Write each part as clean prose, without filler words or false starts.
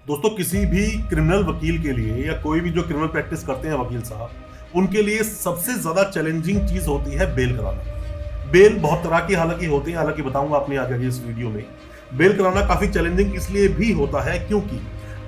दोस्तों किसी भी क्रिमिनल वकील के लिए या कोई भी जो क्रिमिनल प्रैक्टिस करते हैं वकील साहब, उनके लिए सबसे ज्यादा चैलेंजिंग चीज होती है बेल कराना। बेल बहुत तरह की हालांकि होती है, हालांकि बताऊंगा अपने आगे इस वीडियो में। बेल कराना काफी चैलेंजिंग इसलिए भी होता है क्योंकि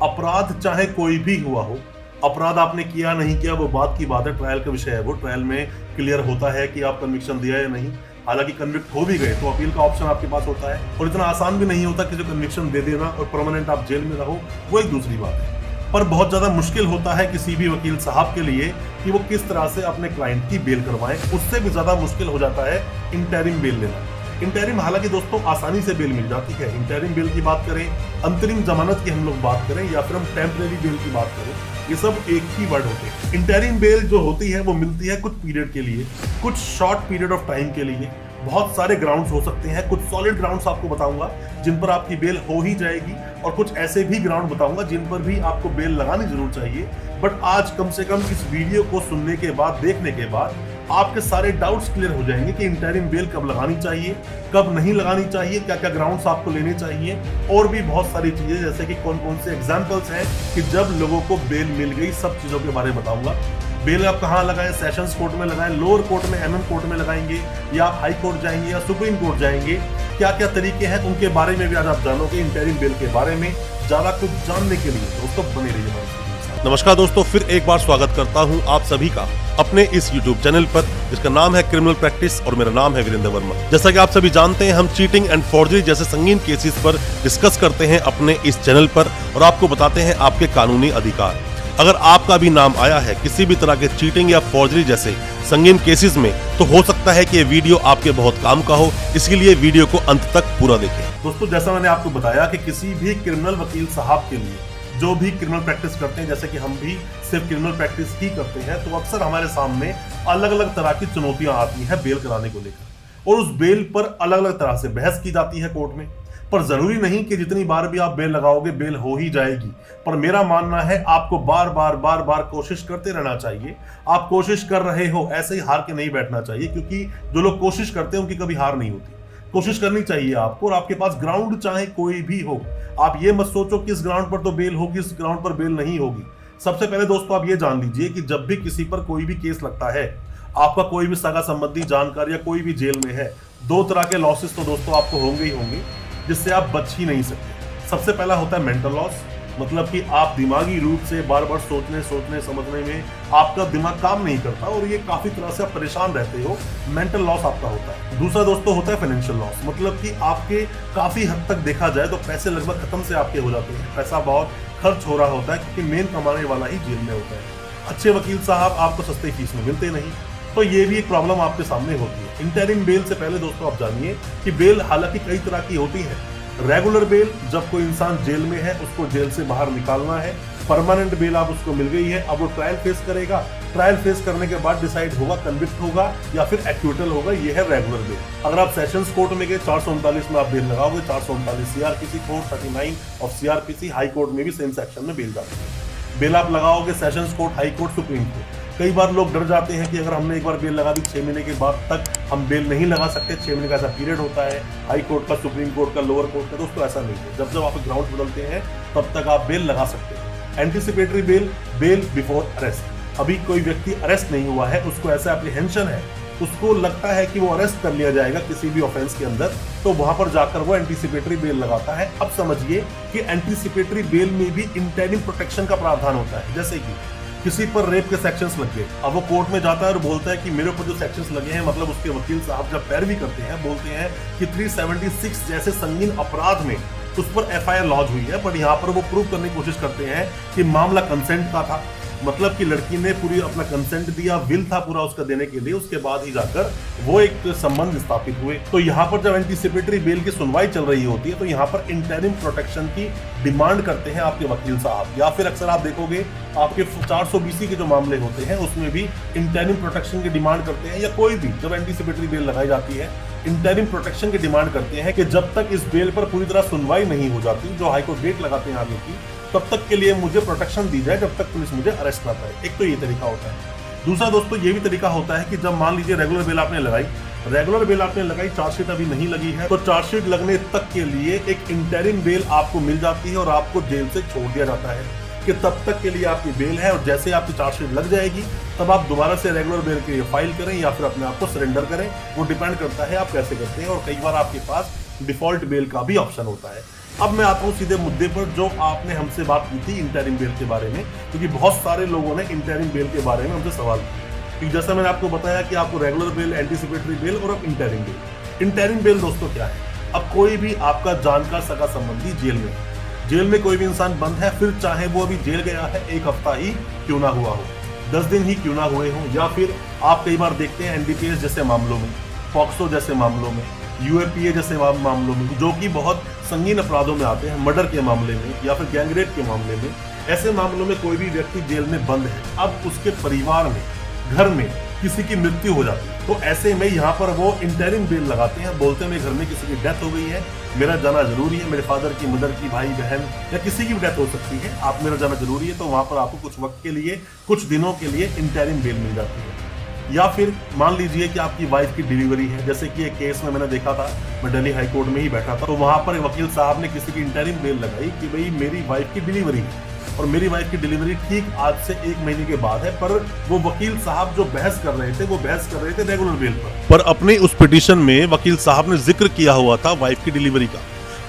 अपराध चाहे कोई भी हुआ हो, अपराध आपने किया नहीं किया वो बात की बात है, ट्रायल का विषय है वो। ट्रायल में क्लियर होता है कि आप कन्विक्शन दिया या नहीं। हालांकि कन्विक्ट हो भी गए तो अपील का ऑप्शन आपके पास होता है, और इतना आसान भी नहीं होता कि जो कन्विक्शन दे देना और परमानेंट आप जेल में रहो, वो एक दूसरी बात है। पर बहुत ज्यादा मुश्किल होता है किसी भी वकील साहब के लिए कि वो किस तरह से अपने क्लाइंट की बेल करवाएं। उससे भी ज्यादा मुश्किल हो जाता है इंटरिम बेल लेना। इंटरिम हालांकि दोस्तों आसानी से बेल मिल जाती है। इंटरिम बेल की बात करें, अंतरिम जमानत की हम लोग बात करें, या फिर हम टेम्परेरी बेल की बात करें, ये सब एक ही वर्ड होते हैं। इंटरिम बेल जो होती है वो मिलती है कुछ पीरियड के लिए, कुछ शॉर्ट पीरियड ऑफ टाइम के लिए। बहुत सारे ग्राउंड्स हो सकते हैं, कुछ सॉलिड ग्राउंड्स आपको बताऊंगा जिन पर आपकी बेल हो ही जाएगी, और कुछ ऐसे भी ग्राउंड बताऊंगा जिन पर भी आपको बेल लगानी जरूर चाहिए। बट आज कम से कम इस वीडियो को सुनने के बाद, देखने के बाद आपके सारे डाउट्स क्लियर हो जाएंगे कि इंटरिम बेल कब लगानी चाहिए, कब नहीं लगानी चाहिए, क्या क्या ग्राउंड्स आपको लेने चाहिए, और भी बहुत सारी चीजें जैसे कि कौन कौन से एग्जांपल्स हैं कि जब लोगों को बेल मिल गई, सब चीजों के बारे में बताऊंगा। बेल आप कहाँ लगाएं, सेशंस कोर्ट में लगाएं, लोअर कोर्ट में एमएम कोर्ट में लगाएंगे, या आप हाई कोर्ट जाएंगे या सुप्रीम कोर्ट जाएंगे, क्या क्या तरीके हैं उनके बारे में भी आज आप जानोगे। इंटरिम बेल के बारे में ज्यादा कुछ जानने के लिए दोस्तों बने रहिए हमारे साथ। नमस्कार दोस्तों, फिर एक बार स्वागत करता हूं आप सभी का अपने इस YouTube चैनल पर जिसका नाम है क्रिमिनल प्रैक्टिस, और मेरा नाम है वीरेंद्र वर्मा। जैसा कि आप सभी जानते हैं, हम चीटिंग एंड फॉर्जरी जैसे संगीन केसेस पर डिस्कस करते हैं अपने इस चैनल पर, और आपको बताते हैं आपके कानूनी अधिकार। अगर आपका भी नाम आया है किसी भी तरह के चीटिंग या फॉर्जरी जैसे संगीन केसेस में, तो हो सकता है कि ये वीडियो आपके बहुत काम का हो, इसलिए वीडियो को अंत तक पूरा देखें। दोस्तों जैसा मैंने आपको बताया कि किसी भी क्रिमिनल वकील साहब के लिए जो भी क्रिमिनल प्रैक्टिस करते हैं, जैसे कि हम भी सिर्फ क्रिमिनल प्रैक्टिस ही करते हैं, तो अक्सर हमारे सामने अलग अलग तरह की चुनौतियां आती हैं बेल कराने को लेकर, और उस बेल पर अलग अलग तरह से बहस की जाती है कोर्ट में। पर जरूरी नहीं कि जितनी बार भी आप बेल लगाओगे बेल हो ही जाएगी। पर मेरा मानना है आपको बार बार कोशिश करते रहना चाहिए। आप कोशिश कर रहे हो, ऐसे ही हार के नहीं बैठना चाहिए, क्योंकि जो लोग कोशिश करते हैं उनकी कभी हार नहीं होती। कोशिश करनी चाहिए आपको, और आपके पास ग्राउंड चाहे कोई भी हो। आप ये मत सोचो कि इस ग्राउंड पर तो बेल होगी, इस ग्राउंड पर बेल नहीं होगी। सबसे पहले दोस्तों आप ये जान लीजिए कि जब भी किसी पर कोई भी केस लगता है, आपका कोई भी सगा संबंधी, जानकार या कोई भी जेल में है, दो तरह के लॉसेस तो दोस्तों आपको होंगे ही होंगे जिससे आप बच ही नहीं सकते। सबसे पहला होता है मेंटल लॉस, मतलब कि आप दिमागी रूप से बार बार सोचने समझने में आपका दिमाग काम नहीं करता, और ये काफी तरह से आप परेशान रहते हो, मेंटल लॉस आपका होता है। दूसरा दोस्तों होता है फाइनेंशियल लॉस, मतलब कि आपके काफी हद तक देखा जाए तो पैसे लगभग खत्म से आपके हो जाते हैं, पैसा बहुत खर्च हो रहा होता है, क्योंकि मेन कमाने वाला ही जेल में होता है। अच्छे वकील साहब आपको सस्ते फीस में मिलते नहीं, तो ये भी एक प्रॉब्लम आपके सामने होती है। इंटरिम बेल से पहले दोस्तों आप जानिए कि बेल हालांकि कई तरह की होती है। रेगुलर बेल, जब कोई इंसान जेल में है उसको जेल से बाहर निकालना है। परमानेंट बेल आप उसको मिल गई है, अब वो ट्रायल फेस करेगा। ट्रायल फेस करने के बाद डिसाइड होगा कन्विक्ट होगा या फिर एक्विटल होगा, ये है रेगुलर बेल। अगर आप सेशंस कोर्ट में गए 439 में आप बेल लगाओगे, 439 CrPC court, 39 of CrPC, high court में भी सेम सेक्शन में बेल जाती है। बेल आप लगाओगे sessions court, high court, supreme court. कई बार लोग डर जाते हैं कि अगर हमने एक बार बेल लगा दी 6 महीने के बाद तक हम बेल नहीं लगा सकते। 6 महीने का ऐसा पीरियड होता है, हाई कोर्ट का, सुप्रीम कोर्ट का, लोअर कोर्ट का। दोस्तों ऐसा नहीं है, जब जब आप ग्राउंड बदलते हैं तब तक आप बेल लगा सकते हैं। Anticipatory bail, bail before arrest. अभी कोई व्यक्ति अरेस्ट नहीं हुआ है, उसको ऐसा एप्रीहेंशन है, उसको लगता है कि वो अरेस्ट कर लिया जाएगा किसी भी ऑफेंस के अंदर, तो वहां पर जाकर वो एंटीसिपेटरी बेल लगाता है। अब समझिए कि एंटीसिपेटरी बेल में भी इंटरिम प्रोटेक्शन का प्रावधान होता है। जैसे कि किसी पर रेप के सेक्शंस लग गए, अब वो कोर्ट में जाता है और बोलता है कि मेरे ऊपर जो सेक्शंस लगे हैं, मतलब उसके वकील साहब जब पैरवी करते हैं बोलते हैं कि 376 जैसे संगीन अपराध में उस पर एफआईआर लॉन्च हुई है, पर यहाँ पर वो प्रूव करने की कोशिश करते हैं कि मामला कंसेंट का था, मतलब कि लड़की ने पूरी अपना कंसेंट दिया, विल था पूरा उसका देने के लिए, उसके बाद ही जाकर वो एक संबंध स्थापित हुए। तो यहाँ पर जब एंटीसिपेटरी बेल की सुनवाई चल रही होती है तो यहाँ पर इंटरिम प्रोटेक्शन की डिमांड करते हैं आपके वकील साहब, या फिर अक्सर आप देखोगे आपके 420 के जो मामले होते हैं उसमें भी इंटरिम प्रोटेक्शन की डिमांड करते हैं, या कोई भी जब एंटीसिपेटरी बेल लगाई जाती है इंटरिम प्रोटेक्शन की डिमांड करते हैं कि जब तक इस बेल पर पूरी तरह सुनवाई नहीं हो जाती, जो हाईकोर्ट डेट लगाते हैं आगे की, तब तक के लिए मुझे प्रोटेक्शन दी जाए जब तक पुलिस मुझे अरेस्ट ना करे। एक तो ये तरीका होता है। दूसरा दोस्तों ये भी तरीका होता है कि जब मान लीजिए रेगुलर बेल आपने लगाई, रेगुलर बेल आपने लगाई, चार्जशीट अभी नहीं लगी है, तो चार्जशीट लगने तक के लिए एक इंटरिम बेल आपको मिल जाती है और आपको जेल से छोड़ दिया जाता है कि तब तक के लिए आपकी बेल है, और जैसे आपकी चार्जशीट लग जाएगी तब आप दोबारा से रेगुलर बेल के लिए फाइल करें या फिर अपने आप को सरेंडर करें। वो डिपेंड करता है आप कैसे करते हैं, और कई बार आपके पास डिफॉल्ट बेल का भी ऑप्शन होता है। अब मैं आता हूं सीधे मुद्दे पर, जो आपने हमसे बात की थी इंटरिम बेल के बारे में, क्योंकि बहुत सारे लोगों ने इंटरिम बेल के बारे में हमसे सवाल किया। क्योंकि जैसा मैंने आपको बताया कि आपको रेगुलर बेल, एंटीसिपेटरी बेल और अब इंटरिम बेल। इंटरिम बेल दोस्तों क्या है? अब कोई भी आपका जान का सगा संबंधी जेल में, जेल में कोई भी इंसान बंद है, फिर चाहे वो अभी जेल गया है 1 हफ्ता ही क्यों ना हुआ हो, 10 दिन ही क्यों ना हुए हो, या फिर आप कई बार देखते हैं एनडीपीएस जैसे मामलों में, पॉक्सो जैसे मामलों में, यूएपीए जैसे मामलों में, जो कि बहुत संगीन अपराधों में आते हैं, मर्डर के मामले में या फिर गैंगरेप के मामले में, ऐसे मामलों में कोई भी व्यक्ति जेल में बंद है, अब उसके परिवार में, घर में किसी की मृत्यु हो जाती है, तो ऐसे में यहाँ पर वो इंटरिम बेल लगाते हैं, बोलते हैं मेरे घर में किसी की डेथ हो गई है, मेरा जाना जरूरी है, मेरे फादर की, मदर की, भाई बहन या किसी की भी डेथ हो सकती है, आप मेरा जाना जरूरी है, तो वहां पर आपको कुछ वक्त के लिए, कुछ दिनों के लिए इंटरिम बेल मिल जाती है। या फिर मान लीजिए कि आपकी वाइफ की डिलीवरी है, जैसे कि एक केस में मैंने देखा था, मैं दिल्ली हाई कोर्ट में ही बैठा था, तो वहां पर वकील साहब ने किसी की इंटरिम बेल लगाई कि भाई मेरी वाइफ की डिलीवरी है, और मेरी वाइफ की डिलीवरी ठीक आज से 1 महीने के बाद है, पर वो वकील साहब जो बहस कर रहे थे, वो बहस कर रहे थे रेगुलर बेल पर अपने उस पिटीशन में वकील साहब ने जिक्र किया हुआ था वाइफ की डिलीवरी का।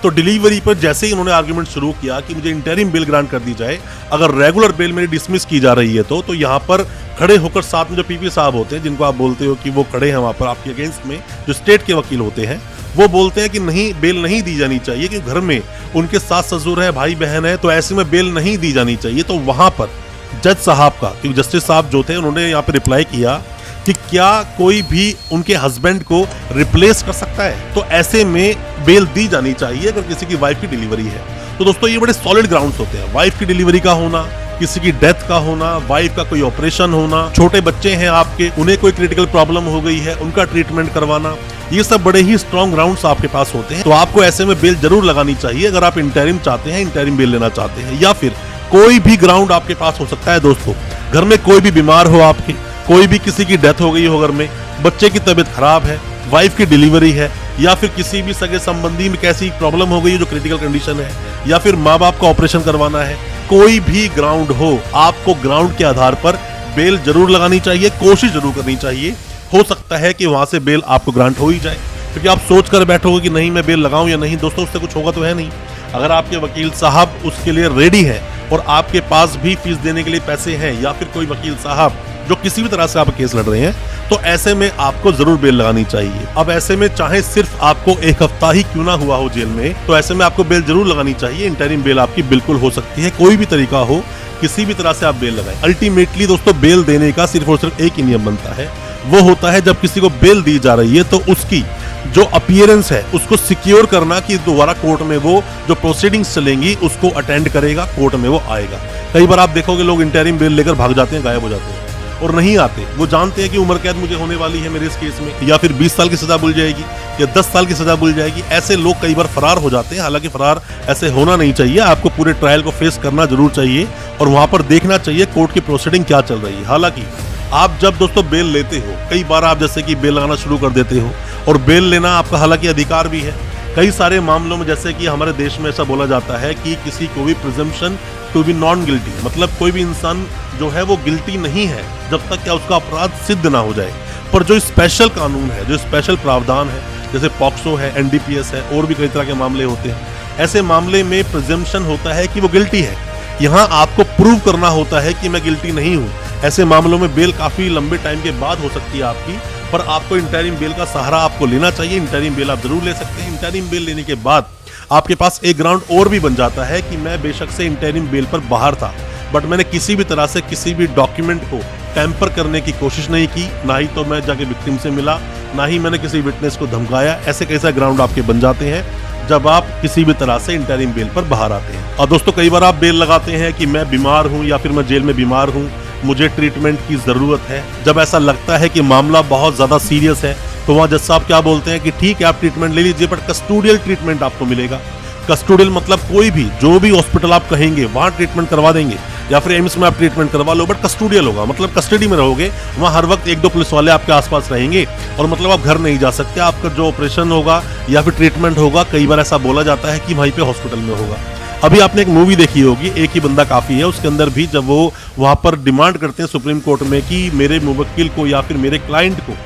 तो डिलीवरी पर जैसे ही उन्होंने आर्गुमेंट शुरू किया कि मुझे इंटरिम बेल ग्रांट कर दी जाए, अगर रेगुलर बेल मेरी डिसमिस की जा रही है तो यहाँ पर खड़े होकर साथ में जो पीपी साहब होते हैं, जिनको आप बोलते हो कि वो खड़े हैं वहां पर आपके अगेंस्ट में, जो स्टेट के वकील होते हैं, वो बोलते हैं कि नहीं, बेल नहीं दी जानी चाहिए, क्योंकि घर में उनके सास ससुर है, भाई बहन है, तो ऐसे में बेल नहीं दी जानी चाहिए। तो वहां पर जज साहब का, क्योंकि जस्टिस साहब जो थे, उन्होंने यहाँ पे रिप्लाई किया कि क्या कोई भी उनके हस्बैंड को रिप्लेस कर सकता है, तो ऐसे में बेल दी जानी चाहिए अगर किसी की वाइफ की डिलीवरी है। तो दोस्तों ये बड़े सॉलिड ग्राउंड्स होते हैं, वाइफ की डिलीवरी का होना, किसी की डेथ का होना, वाइफ का कोई ऑपरेशन होना, छोटे बच्चे हैं आपके, उन्हें कोई क्रिटिकल प्रॉब्लम हो गई है, उनका ट्रीटमेंट करवाना, ये सब बड़े ही स्ट्रॉन्ग ग्राउंड्स आपके पास होते हैं। तो आपको ऐसे में बेल जरूर लगानी चाहिए अगर आप इंटरिम चाहते हैं, इंटरिम बेल लेना चाहते हैं। या फिर कोई भी ग्राउंड आपके पास हो सकता है दोस्तों, घर में कोई भी बीमार हो आपके, कोई भी किसी की डेथ हो गई हो घर में, बच्चे की तबीयत खराब है, वाइफ की डिलीवरी है, या फिर किसी भी सगे संबंधी में कैसी प्रॉब्लम हो गई है जो क्रिटिकल कंडीशन है, या फिर माँ बाप का ऑपरेशन करवाना है, कोई भी ग्राउंड हो, आपको ग्राउंड के आधार पर बेल जरूर लगानी चाहिए, कोशिश जरूर करनी चाहिए। हो सकता है कि वहां से बेल आपको ग्रांट हो ही जाए, क्योंकि आप सोच कर बैठोगे कि नहीं मैं बेल लगाऊं या नहीं, दोस्तों उससे कुछ होगा तो है नहीं। अगर आपके वकील साहब उसके लिए रेडी है और आपके पास भी फीस देने के लिए पैसे हैं, या फिर कोई वकील साहब जो किसी भी तरह से आप केस लड़ रहे हैं, तो ऐसे में आपको जरूर बेल लगानी चाहिए। अब ऐसे में चाहे सिर्फ आपको 1 हफ्ता ही क्यों ना हुआ हो जेल में, तो ऐसे में आपको बेल जरूर लगानी चाहिए। इंटरिम बेल आपकी बिल्कुल हो सकती है, कोई भी तरीका हो, किसी भी तरह से आप बेल लगाएं। अल्टीमेटली दोस्तों बेल देने का सिर्फ और सिर्फ एक ही नियम बनता है, वो होता है जब किसी को बेल दी जा रही है तो उसकी जो अपीयरेंस है उसको सिक्योर करना, कि दोबारा कोर्ट में वो जो प्रोसीडिंग्स चलेंगी उसको अटेंड करेगा, कोर्ट में वो आएगा। कई बार आप देखोगे लोग इंटरिम बेल लेकर भाग जाते हैं, गायब हो जाते हैं और नहीं आते। वो जानते हैं कि उम्र कैद मुझे होने वाली है मेरे इस केस में, या फिर 20 साल की सजा मिल जाएगी या 10 साल की सजा मिल जाएगी। ऐसे लोग कई बार फरार हो जाते हैं, हालांकि फरार ऐसे होना नहीं चाहिए, आपको पूरे ट्रायल को फेस करना जरूर चाहिए और वहां पर देखना चाहिए कोर्ट की प्रोसीडिंग क्या चल रही है। हालांकि आप जब दोस्तों बेल लेते हो, कई बार आप जैसे कि बेल लगाना शुरू कर देते हो, और बेल लेना आपका हालांकि अधिकार भी है। कई सारे मामलों में जैसे कि हमारे देश में ऐसा बोला जाता है कि किसी को भी presumption to be non guilty, मतलब कोई भी इंसान जो है वो गिल्टी नहीं है जब तक क्या उसका अपराध सिद्ध ना हो जाए। पर जो स्पेशल कानून है, जो स्पेशल प्रावधान है, जैसे पॉक्सो है, एनडीपीएस है, और भी कई तरह के मामले होते हैं, ऐसे मामले में प्रिजम्पशन होता है कि वो गिल्टी है। यहाँ आपको प्रूव करना होता है कि मैं गिल्टी नहीं हूँ। ऐसे मामलों में बेल काफी लंबे टाइम के बाद हो सकती है आपकी, पर आपको इंटरिम बेल का सहारा आपको लेना चाहिए। इंटरिम बेल आप जरूर ले सकते हैं। इंटरिम बेल लेने के बाद आपके पास एक ग्राउंड और भी बन जाता है कि मैं बेशक से इंटरिम बेल पर बाहर था, बट मैंने किसी भी तरह से किसी भी डॉक्यूमेंट को टैंपर करने की कोशिश नहीं की, ना ही तो मैं जाके विक्टिम से मिला, ना ही मैंने किसी विटनेस को धमकाया। ऐसे कैसा ग्राउंड आपके बन जाते हैं जब आप किसी भी तरह से इंटरिम बेल पर बाहर आते हैं। और दोस्तों कई बार आप बेल लगाते हैं कि मैं बीमार हूं या फिर मैं जेल में बीमार हूं, मुझे ट्रीटमेंट की जरूरत है। जब ऐसा लगता है कि मामला बहुत ज्यादा सीरियस है तो वहां जज साहब क्या बोलते हैं कि ठीक है आप ट्रीटमेंट ले लीजिए, बट कस्टोडियल ट्रीटमेंट आपको मिलेगा। कस्टोडियल मतलब कोई भी जो भी हॉस्पिटल आप कहेंगे वहां ट्रीटमेंट करवा देंगे, या फिर एम्स में आप ट्रीटमेंट करवा लो, बट कस्टोडियल होगा, मतलब कस्टडी में रहोगे, वहाँ हर वक्त 1-2 पुलिस वाले आपके आसपास रहेंगे और मतलब आप घर नहीं जा सकते। आपका जो ऑपरेशन होगा या फिर ट्रीटमेंट होगा, कई बार ऐसा बोला जाता है कि वहीं पे हॉस्पिटल में होगा। अभी आपने एक मूवी देखी होगी, एक ही बंदा काफी है, उसके अंदर भी जब वो वहां पर डिमांड करते हैं सुप्रीम कोर्ट में कि मेरे मुवक्किल को या फिर मेरे क्लाइंट को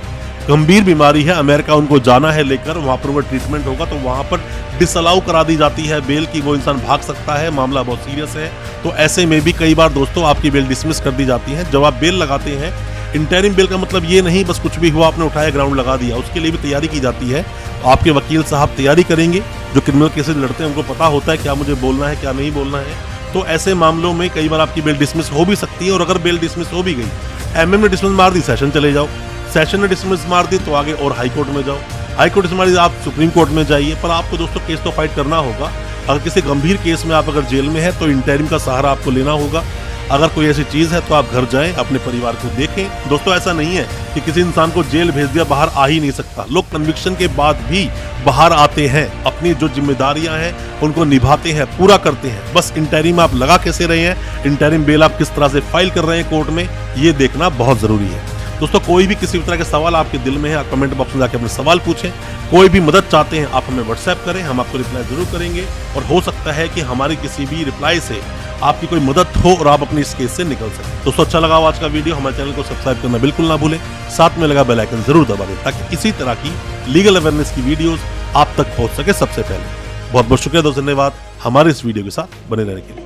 गंभीर बीमारी है, अमेरिका उनको जाना है लेकर, वहां पर वो ट्रीटमेंट होगा, तो वहां पर डिसअलाउ करा दी जाती है बेल की, वो इंसान भाग सकता है, मामला बहुत सीरियस है। तो ऐसे में भी कई बार दोस्तों आपकी बेल डिसमिस कर दी जाती है। जब आप बेल लगाते हैं, इंटरिम बेल का मतलब ये नहीं बस कुछ भी हुआ आपने उठाया ग्राउंड लगा दिया, उसके लिए भी तैयारी की जाती है। आपके वकील साहब तैयारी करेंगे, जो क्रिमिनल केसेस लड़ते हैं उनको पता होता है क्या मुझे बोलना है क्या नहीं बोलना है। तो ऐसे मामलों में कई बार आपकी बेल डिसमिस हो भी सकती है, और अगर बेल डिसमिस हो भी गई, एमएम ने डिसमिस मार दी, सेशन चले जाओ, सेशन ने डिसमिस मार दी तो आगे और हाई कोर्ट में जाओ, हाई कोर्ट से मार दी आप सुप्रीम कोर्ट में जाइए। पर आपको दोस्तों केस तो फाइट करना होगा। अगर किसी गंभीर केस में आप अगर जेल में है तो इंटरिम का सहारा आपको लेना होगा। अगर कोई ऐसी चीज है तो आप घर जाएं, अपने परिवार को देखें। दोस्तों ऐसा नहीं है कि किसी इंसान को जेल भेज दिया बाहर आ ही नहीं सकता, लोग कन्विक्शन के बाद भी बाहर आते हैं, अपनी जो जिम्मेदारियां हैं उनको निभाते हैं, पूरा करते हैं। बस इंटरिम आप लगा कैसे रहे हैं, इंटरिम बेल आप किस तरह से फाइल कर रहे हैं कोर्ट में, ये देखना बहुत जरूरी है। दोस्तों कोई भी किसी भी तरह के सवाल आपके दिल में है, आप कमेंट बॉक्स में जाकर अपने सवाल पूछें। कोई भी मदद चाहते हैं आप हमें व्हाट्सएप करें, हम आपको रिप्लाई जरूर करेंगे। और हो सकता है कि हमारी किसी भी रिप्लाई से आपकी कोई मदद हो और आप अपनी इस केस से निकल सकें। दोस्तों अच्छा लगा आज का वीडियो, हमारे चैनल को सब्सक्राइब करना बिल्कुल ना भूलें, साथ में लगा बेल आइकन जरूर दबा दें ताकि इसी तरह की लीगल अवेयरनेस की वीडियोस आप तक पहुंच सके सबसे पहले। बहुत बहुत शुक्रिया दोस्तों, धन्यवाद हमारे इस वीडियो के साथ बने रहने के लिए।